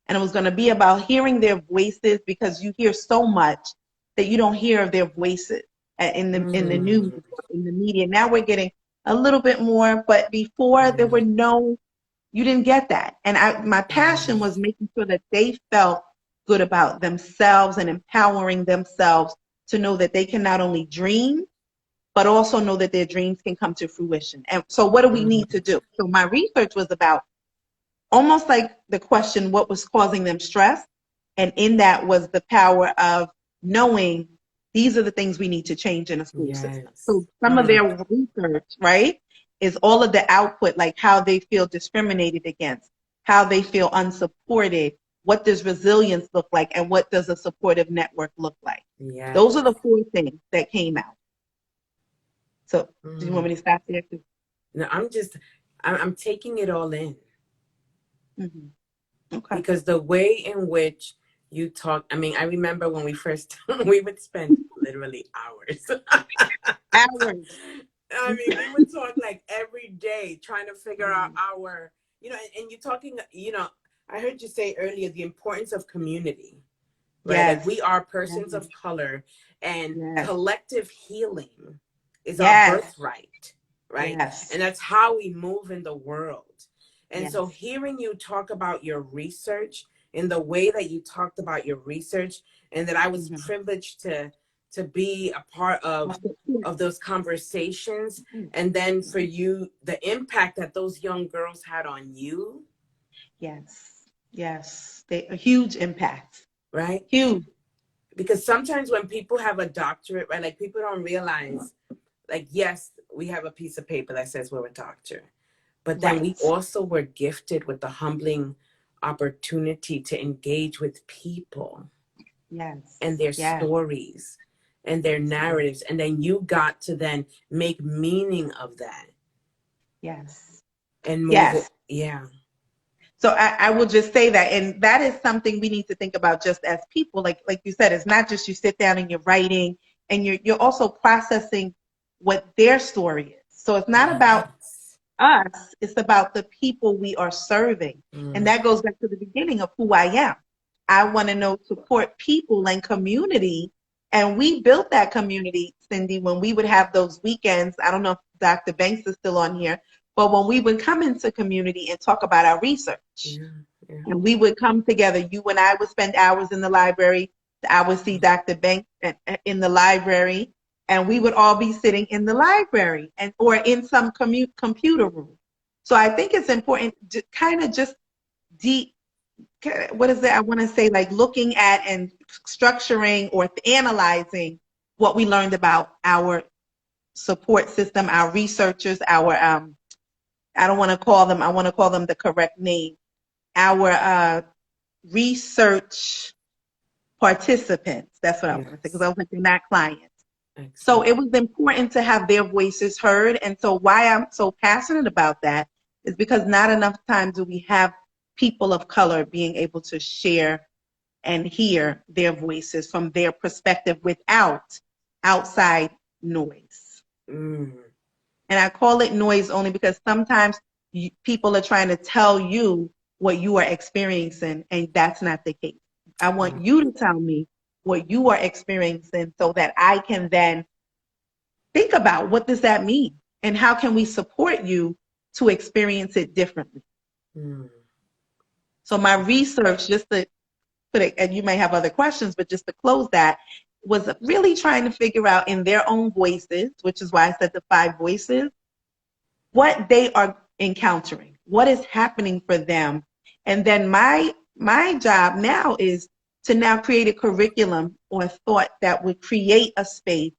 And it was going to be about hearing their voices, because you hear so much that you don't hear their voices in the news, in the media. Now we're getting a little bit more, but before there were you didn't get that. And my passion was making sure that they felt good about themselves and empowering themselves to know that they can not only dream, but also know that their dreams can come to fruition. And so what do we need to do? So my research was about almost like the question, what was causing them stress? And in that was the power of knowing these are the things we need to change in a school system. So some of their research, right, is all of the output, like how they feel discriminated against, how they feel unsupported, what does resilience look like, and what does a supportive network look like? Yes. Those are the 4 things that came out. So do you want me to stop there? No, I'm taking it all in. Mm-hmm. Okay. Because the way in which you talk, I mean, I remember when we first, we would spend literally hours. Hours. I mean, we would talk like every day trying to figure out our, and you're talking, I heard you say earlier the importance of community, right? Like we Yes. are persons Yes. of color, and Yes. collective healing is our Yes. birthright, right? Yes. And that's how we move in the world. And so Yes. hearing you talk about your research in the way that you talked about your research, and that I was Mm-hmm. privileged to be a part of those conversations, and then for you, the impact that those young girls had on you. Yes. Yes. A huge impact. Right? Huge. Because sometimes when people have a doctorate, right, like people don't realize, like, yes, we have a piece of paper that says we're a doctor, but then we Right. also were gifted with the humbling opportunity to engage with people Yes. and their Yes. stories and their narratives. And then you got to then make meaning of that Yes. and move it. Yes. Yeah. So I will just say that, and that is something we need to think about just as people. Like you said, it's not just you sit down and you're writing, and you're also processing what their story is. So it's not about Yes. us, it's about the people we are serving. And that goes back to the beginning of who I am. I want to support people and community. And we built that community, Cindy, when we would have those weekends. I don't know if Dr. Banks is still on here, but when we would come into community and talk about our research, Yeah. Yeah. and we would come together, you and I would spend hours in the library. I would see Dr. Banks in the library, and we would all be sitting in the library or in some computer room. So I think it's important to kind of just what is it? I want to say, like, looking at and structuring or analyzing what we learned about our support system, our researchers, our I don't want to call them, I want to call them the correct name, our research participants. That's what I want to say, because I was like, they're not clients. So Excellent. it was important to have their voices heard. And so why I'm so passionate about that is because not enough time do we have people of color being able to share and hear their voices from their perspective without outside noise. Mm. And I call it noise only because sometimes people are trying to tell you what you are experiencing, and that's not the case. I want you to tell me what you are experiencing so that I can then think about what does that mean and how can we support you to experience it differently. Mm. So my research, just to put it, and you may have other questions, but just to close that, was really trying to figure out in their own voices, which is why I said the 5 voices, what they are encountering, what is happening for them. And then my job now is to now create a curriculum or thought that would create a space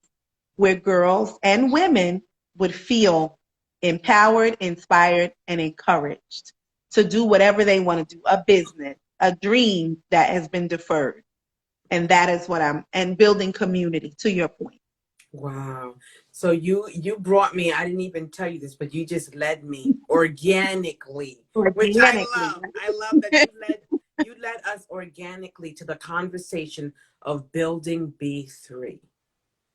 where girls and women would feel empowered, inspired, and encouraged to do whatever they want to do, a business, a dream that has been deferred. And that is what and building community, to your point. Wow. So you brought me, I didn't even tell you this, but you just led me organically, which I Organically. love. I love that you led us organically to the conversation of building B3.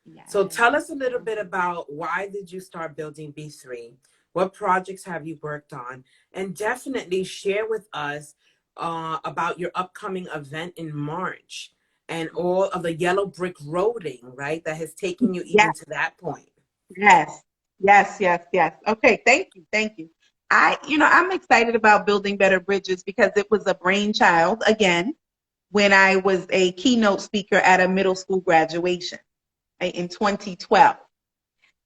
Yes. So tell us a little bit about, why did you start building B3? What projects have you worked on? And definitely share with us about your upcoming event in March and all of the yellow brick roading, right? That has taken you Yes. even to that point. Yes. Yes. Yes. Yes. Okay. Thank you. Thank you. I'm excited about building better bridges because it was a brainchild again when I was a keynote speaker at a middle school graduation in 2012.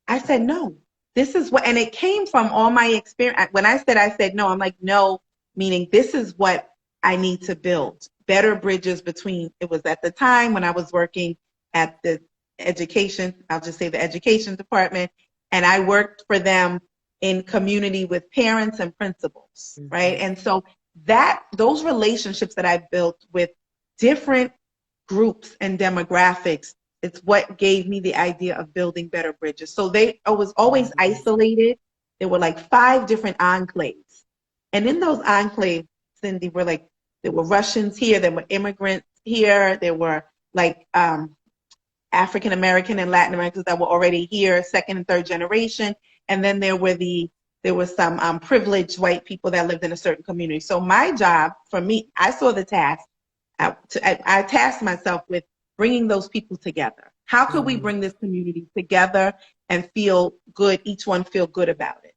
I said, no, this is what, and it came from all my experience. When I said no, I'm like, no, meaning this is what I need to build better bridges between, it was at the time when I was working at the education, I'll just say the education department, and I worked for them in community with parents and principals, right? And so those relationships that I built with different groups and demographics, it's what gave me the idea of building better bridges. So I was always isolated. There were like 5 different enclaves. And in those enclaves, Cindy, there were Russians here, there were immigrants here, there were like African American and Latin Americans that were already here, second and third generation. And then there were some privileged white people that lived in a certain community. So my job, for me, I saw the task. I tasked myself with bringing those people together. How could we bring this community together and feel good, each one feel good about it?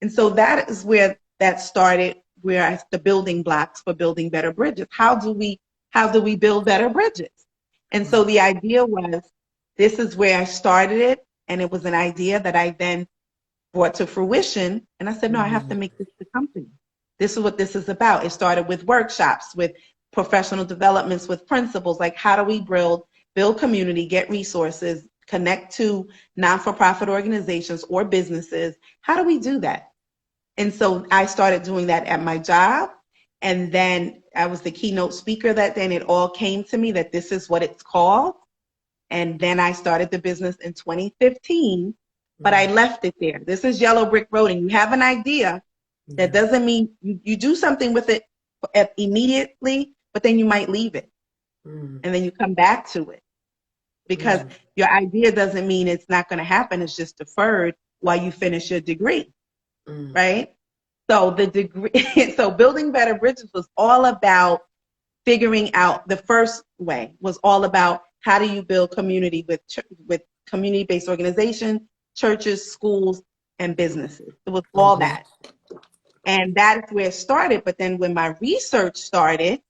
And so that is where that started, the building blocks for building better bridges. How do we build better bridges? And so the idea was, this is where I started it, and it was an idea that I then brought to fruition. And I said, no, I have to make this the company. This is what this is about. It started with workshops, with professional developments, with principles, like how do we build community, get resources, connect to non-for-profit organizations or businesses. How do we do that? And so I started doing that at my job. And then I was the keynote speaker that day, and it all came to me that this is what it's called. And then I started the business in 2015, but I left it there. This is yellow brick road, and you have an idea. That doesn't mean you do something with it immediately, but then you might leave it. And then you come back to it. Because your idea doesn't mean it's not going to happen. It's just deferred while you finish your degree, right? So so building better bridges was all about figuring out, the first way was all about how do you build community with community-based organizations, churches, schools, and businesses. It was all that. And that's where it started. But then when my research started,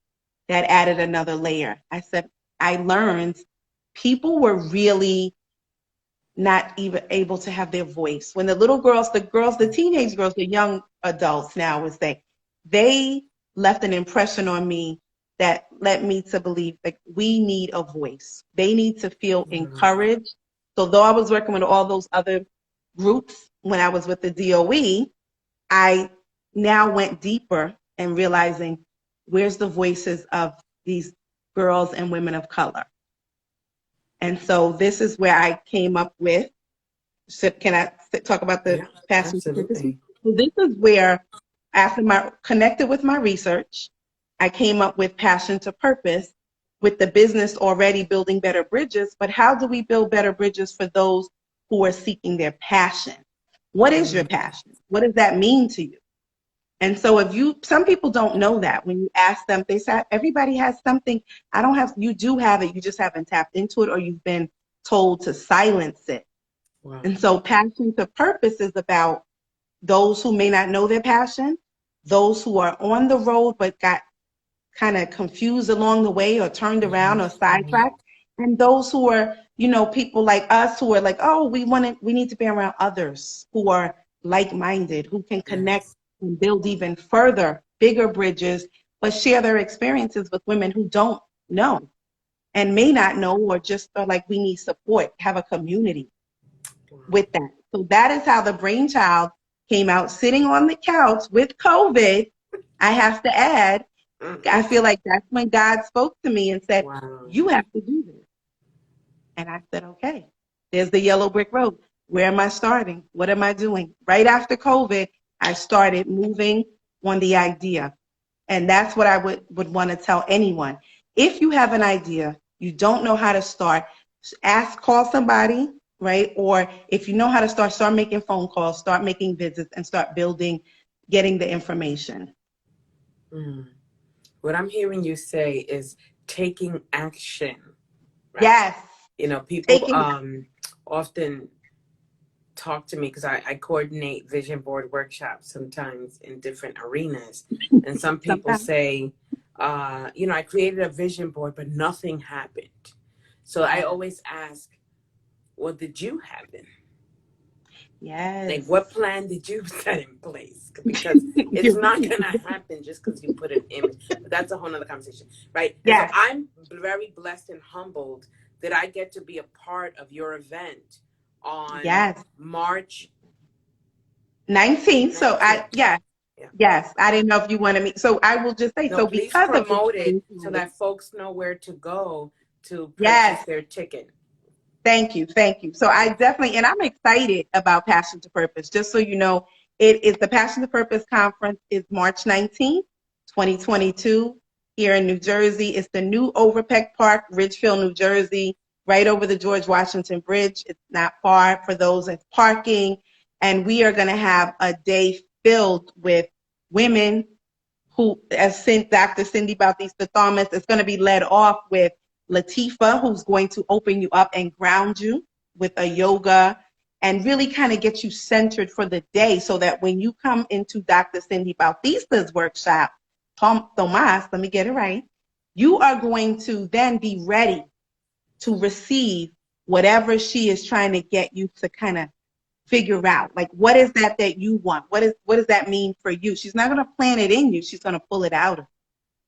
that added another layer. I learned people were really not even able to have their voice. When the little girls, the teenage girls, the young adults now would say, they left an impression on me that led me to believe that we need a voice. They need to feel encouraged. So though I was working with all those other groups when I was with the DOE, I now went deeper and realizing, where's the voices of these girls and women of color? And so this is where I came up with, can I talk about the passion? Absolutely. So this is where, after connected with my research, I came up with Passion to Purpose, with the business already building better bridges. But how do we build better bridges for those who are seeking their passion? What is your passion? What does that mean to you? And so some people don't know that. When you ask them, they say, everybody has something. You do have it. You just haven't tapped into it, or you've been told to silence it. Wow. And so Passion to Purpose is about those who may not know their passion, those who are on the road but got kind of confused along the way, or turned around or sidetracked, and those who are, people like us who are like, oh, we need to be around others who are like-minded, who can connect and build even further, bigger bridges, but share their experiences with women who don't know and may not know, or just are like, we need support, have a community with that. So that is how the brainchild came out, sitting on the couch with COVID. I have to add, I feel like that's when God spoke to me and said, you have to do this. And I said, okay, there's the yellow brick road. Where am I starting? What am I doing? Right after COVID, I started moving on the idea. And that's what I would want to tell anyone. If you have an idea, you don't know how to start, call somebody, right? Or if you know how to start making phone calls, start making visits, and start getting the information. What I'm hearing you say is taking action. Right? Yes. People often talk to me, because I coordinate vision board workshops sometimes in different arenas. And some people say, I created a vision board, but nothing happened. So I always ask, well, did you happen? Yes. Like, what plan did you set in place? Because it's not going to happen just because you put an image. But that's a whole nother conversation, right? And so I'm very blessed and humbled that I get to be a part of your event on March 19th. So Yeah. Yes, I didn't know if you wanted me. So I will just say, No, so please because of this promote it so coincidence, that folks know where to go to purchase yes, their ticket. thank you, thank you. So I Thank you. definitely, and I'm excited about Passion to Purpose. Just so you know, it is the Passion to Purpose conference is March 19th, 2022, here in New Jersey. It's the new Overpeck Park, Ridgefield, New Jersey, right over the George Washington Bridge. It's not far for those that's parking. And we are going to have a day filled with women who, as Dr. Cindy Bautista-Thomas, is going to be led off with Latifa, who's going to open you up and ground you with a yoga and really kind of get you centered for the day so that when you come into Dr. Cindy Bautista's workshop, Thomas, let me get it right, you are going to then be ready to receive whatever she is trying to get you to kind of figure out. Like, what is that you want? What does that mean for you? She's not going to plant it in you. She's going to pull it out of you,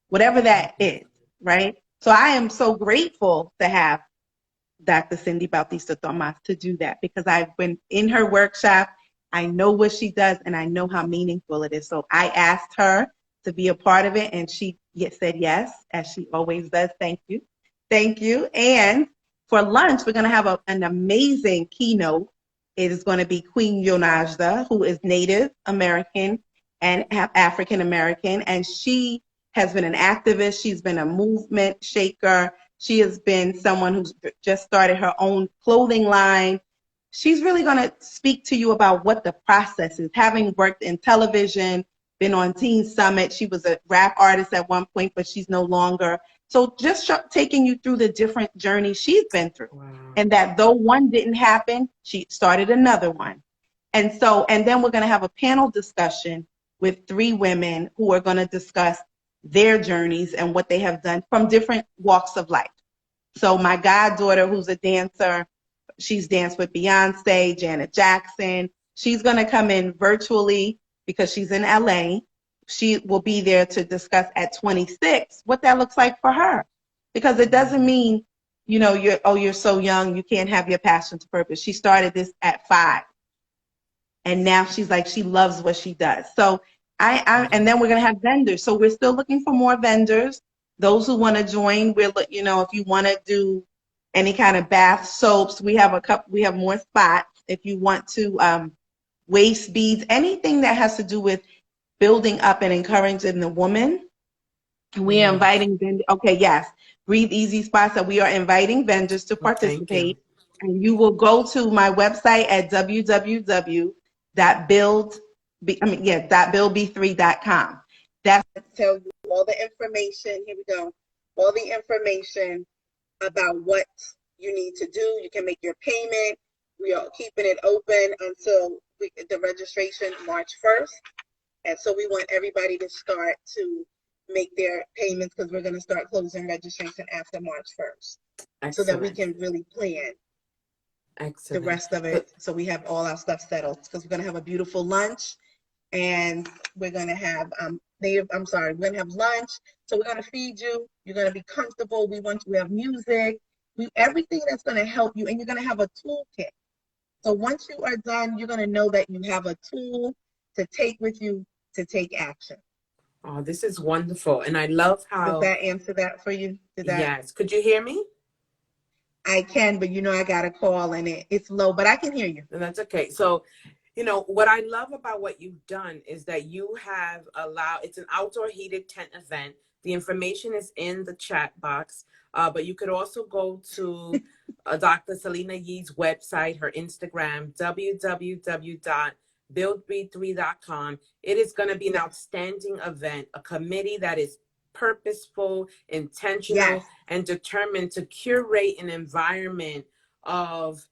whatever that is, right? So I am so grateful to have Dr. Cindy Bautista-Thomas to do that because I've been in her workshop. I know what she does and I know how meaningful it is. So I asked her to be a part of it and she said yes, as she always does. Thank you. Thank you. And for lunch, we're going to have an amazing keynote. It is going to be Queen Yonajda, who is Native American and African American. And she has been an activist. She's been a movement shaker. She has been someone who's just started her own clothing line. She's really going to speak to you about what the process is. Having worked in television, been on Teen Summit. She was a rap artist at one point, but she's no longer. So just taking you through the different journeys she's been through. Wow. And that though one didn't happen, she started another one. And then we're going to have a panel discussion with 3 women who are going to discuss their journeys and what they have done from different walks of life. So my goddaughter, who's a dancer, she's danced with Beyonce, Janet Jackson. She's going to come in virtually because she's in LA. She will be there to discuss at 26 what that looks like for her. Because it doesn't mean, you're so young, you can't have your passion to purpose. She started this at 5. And now she's like, she loves what she does. So and then we're going to have vendors. So we're still looking for more vendors. Those who want to join, if you want to do any kind of bath soaps, we have more spots. If you want to, waist beads, anything that has to do with building up and encouraging the woman, we are inviting vendors. Okay, yes. Breathe Easy spots. So we are inviting vendors to Thank you. participate. And you will go to my website at www.buildb3.com. That's to tell you all the information. Here we go. All the information about what you need to do. You can make your payment. We are keeping it open until the registration March 1st. And so we want everybody to start to make their payments because we're going to start closing registration after March 1st. Excellent. So that we can really plan the rest of it. So we have all our stuff settled because we're going to have a beautiful lunch and we're going to have we're going to have lunch. So we're going to feed you. You're going to be comfortable. We have music, everything that's going to help you, and you're going to have a toolkit. So once you are done, you're going to know that you have a tool to take with you to take action. Oh, this is wonderful. And I love how... Does that answer that for you? Yes. Could you hear me? I can, but I got a call and it's low, but I can hear you. And that's okay. So, what I love about what you've done is that you have it's an outdoor heated tent event. The information is in the chat box, but you could also go to Dr. Selena Yii's website, her Instagram, www.buildb3.com. It is going to be an outstanding event, a committee that is purposeful, intentional, and determined to curate an environment of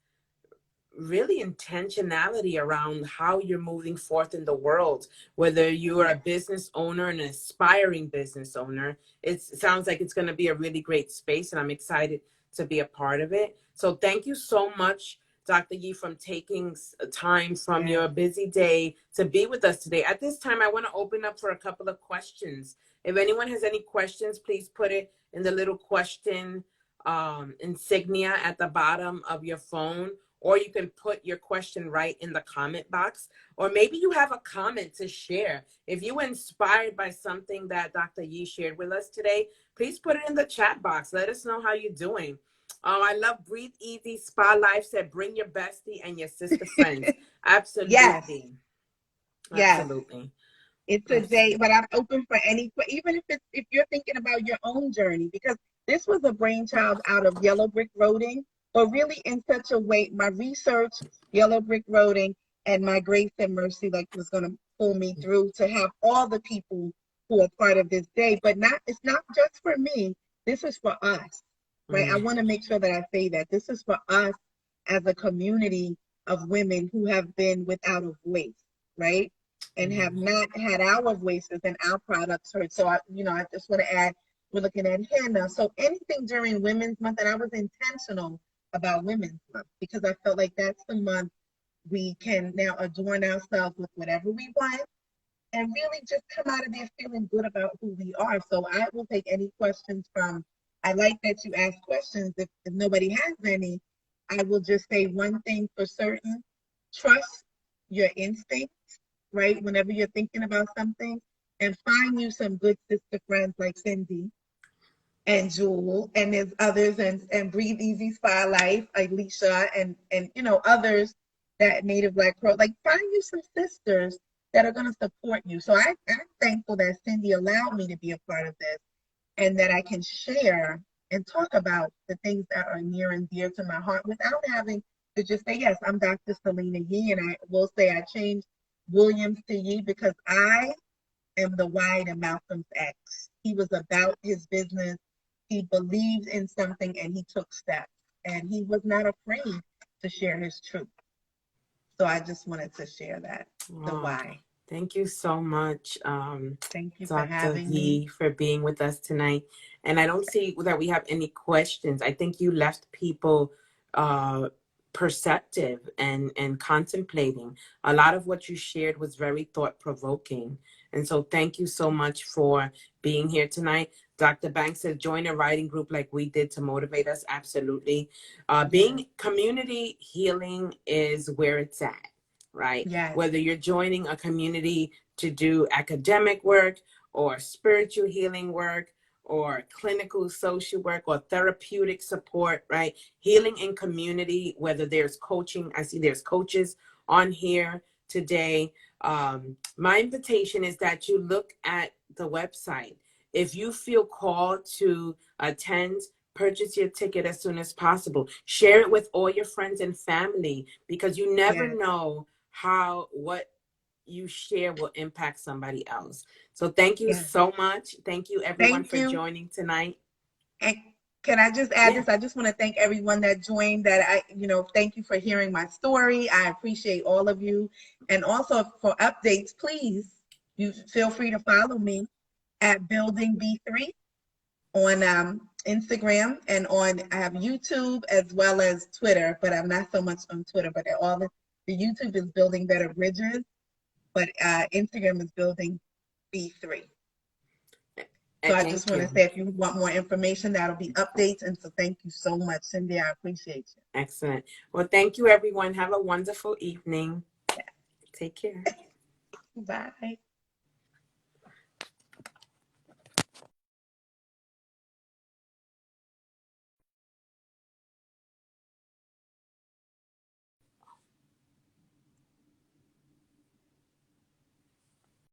really intentionality around how you're moving forth in the world. Whether you are a business owner, an aspiring business owner, it sounds like it's going to be a really great space, and I'm excited to be a part of it. So thank you so much, Dr. Yii, from taking time from your busy day to be with us today. At this time, I want to open up for a couple of questions. If anyone has any questions, please put it in the little question insignia at the bottom of your phone, or you can put your question right in the comment box, or maybe you have a comment to share. If you were inspired by something that Dr. Yii shared with us today, please put it in the chat box. Let us know how you're doing. Oh, I love Breathe Easy Spa Life said, bring your bestie and your sister friends. Yes, Absolutely. yes. Absolutely. It's a day, but I'm open for any, even if you're thinking about your own journey, because this was a brainchild out of Yellow Brick Roading, but really in such a way, my research, Yellow Brick Roading, and my Grace and Mercy, like, was going to pull me through to have all the people who are part of this day. But it's not just for me. This is for us, right? I want to make sure that I say that this is for us as a community of women who have been without a voice, right? And have not had our voices and our products heard. So I just want to add, we're looking at henna. So anything during Women's Month, and I was intentional about Women's Month because I felt like that's the month we can now adorn ourselves with whatever we want and really just come out of there feeling good about who we are. So I will take any questions from, I like that you ask questions. If nobody has any, I will just say one thing for certain: trust your instincts, right? Whenever you're thinking about something, and find you some good sister friends like Cindy and Jewel, and there's others, and Breathe Easy Spa Life, like Alicia, and others, that Native Black Pro, like, find you some sisters that are going to support you. So I'm thankful that Cindy allowed me to be a part of this, and that I can share and talk about the things that are near and dear to my heart without having to just say, yes, I'm Dr. Selena Yii, and I will say I changed Williams to Yee because I am the Y to Malcolm's X. He was about his business. He believed in something and he took steps, and he was not afraid to share his truth. So I just wanted to share that, the why. Thank you so much, Thank you for Dr. having me. Yii, for being with us tonight. And I don't see that we have any questions. I think you left people perceptive and contemplating. A lot of what you shared was very thought-provoking. And so thank you so much for being here tonight. Dr. Banks says, join a writing group like we did to motivate us. Absolutely. Being community healing is where it's at, right? Yes. Whether you're joining a community to do academic work or spiritual healing work or clinical social work or therapeutic support, right? Healing in community, whether there's coaching. I see there's coaches on here today. My invitation is that you look at the website. If you feel called to attend, purchase your ticket as soon as possible. Share it with all your friends and family, because you never know how what you share will impact somebody else. So thank you so much. Thank you everyone for joining tonight. And can I just add this? I just want to thank everyone that joined, thank you for hearing my story. I appreciate all of you. And also for updates, please, you feel free to follow me at Building B3 on Instagram, and I have YouTube as well as Twitter, but I'm not so much on Twitter, but the YouTube is Building Better Bridges, but Instagram is Building B3. So I just want to say, if you want more information, that'll be updates. And so thank you so much, Cindy. I appreciate you. Excellent. Well, thank you, everyone. Have a wonderful evening. Take care. Bye.